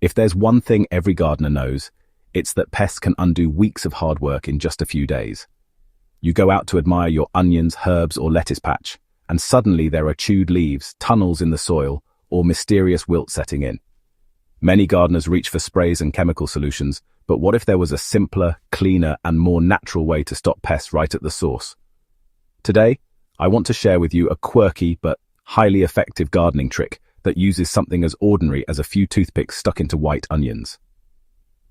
If there's one thing every gardener knows, it's that pests can undo weeks of hard work in just a few days. You go out to admire your onions, herbs, or lettuce patch, and suddenly there are chewed leaves, tunnels in the soil, or mysterious wilt setting in. Many gardeners reach for sprays and chemical solutions, but what if there was a simpler, cleaner, and more natural way to stop pests right at the source? Today, I want to share with you a quirky but highly effective gardening trick that uses something as ordinary as a few toothpicks stuck into white onions.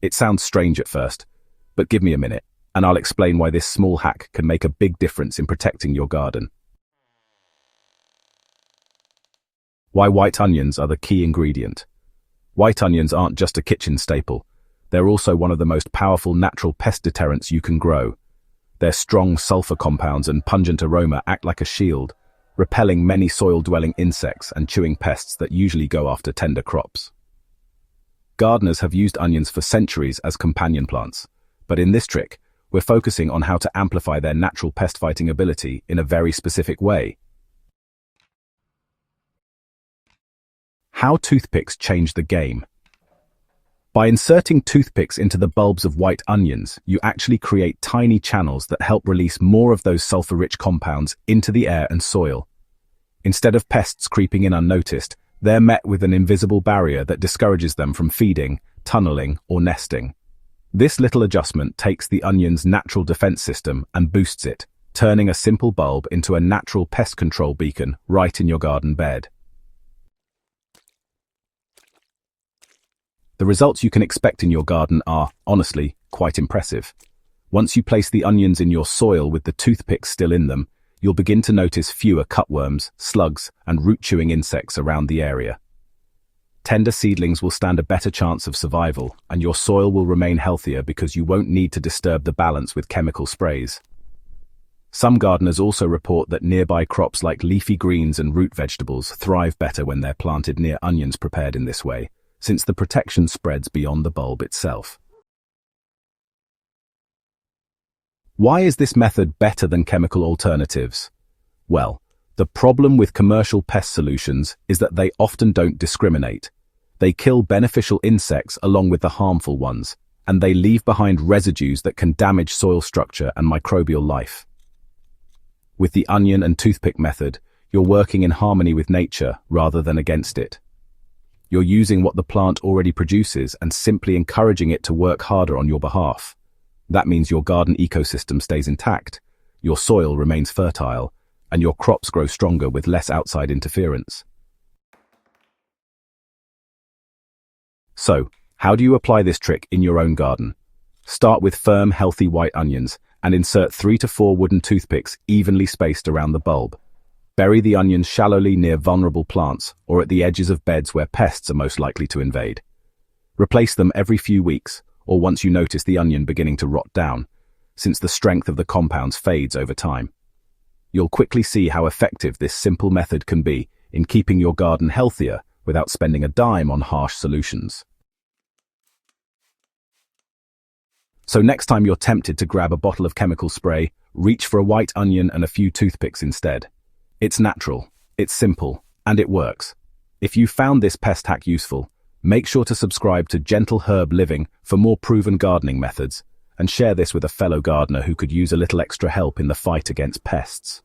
It sounds strange at first, but give me a minute, and I'll explain why this small hack can make a big difference in protecting your garden. Why white onions are the key ingredient. White onions aren't just a kitchen staple. They're also one of the most powerful natural pest deterrents you can grow. Their strong sulfur compounds and pungent aroma act like a shield, repelling many soil-dwelling insects and chewing pests that usually go after tender crops. Gardeners have used onions for centuries as companion plants, but in this trick, we're focusing on how to amplify their natural pest-fighting ability in a very specific way. How toothpicks change the game. By inserting toothpicks into the bulbs of white onions, you actually create tiny channels that help release more of those sulfur-rich compounds into the air and soil. Instead of pests creeping in unnoticed, they're met with an invisible barrier that discourages them from feeding, tunneling, or nesting. This little adjustment takes the onion's natural defense system and boosts it, turning a simple bulb into a natural pest control beacon right in your garden bed. The results you can expect in your garden are, honestly, quite impressive. Once you place the onions in your soil with the toothpicks still in them, you'll begin to notice fewer cutworms, slugs, and root-chewing insects around the area. Tender seedlings will stand a better chance of survival, and your soil will remain healthier because you won't need to disturb the balance with chemical sprays. Some gardeners also report that nearby crops like leafy greens and root vegetables thrive better when they're planted near onions prepared in this way, since the protection spreads beyond the bulb itself. Why is this method better than chemical alternatives? Well, the problem with commercial pest solutions is that they often don't discriminate. They kill beneficial insects along with the harmful ones, and they leave behind residues that can damage soil structure and microbial life. With the onion and toothpick method, you're working in harmony with nature rather than against it. You're using what the plant already produces and simply encouraging it to work harder on your behalf. That means your garden ecosystem stays intact, your soil remains fertile, and your crops grow stronger with less outside interference. So, how do you apply this trick in your own garden? Start with firm, healthy white onions and insert 3 to 4 wooden toothpicks evenly spaced around the bulb. Bury the onions shallowly near vulnerable plants or at the edges of beds where pests are most likely to invade. Replace them every few weeks or once you notice the onion beginning to rot down, since the strength of the compounds fades over time. You'll quickly see how effective this simple method can be in keeping your garden healthier without spending a dime on harsh solutions. So next time you're tempted to grab a bottle of chemical spray, reach for a white onion and a few toothpicks instead. It's natural, it's simple, and it works. If you found this pest hack useful, make sure to subscribe to Gentle Herb Living for more proven gardening methods, and share this with a fellow gardener who could use a little extra help in the fight against pests.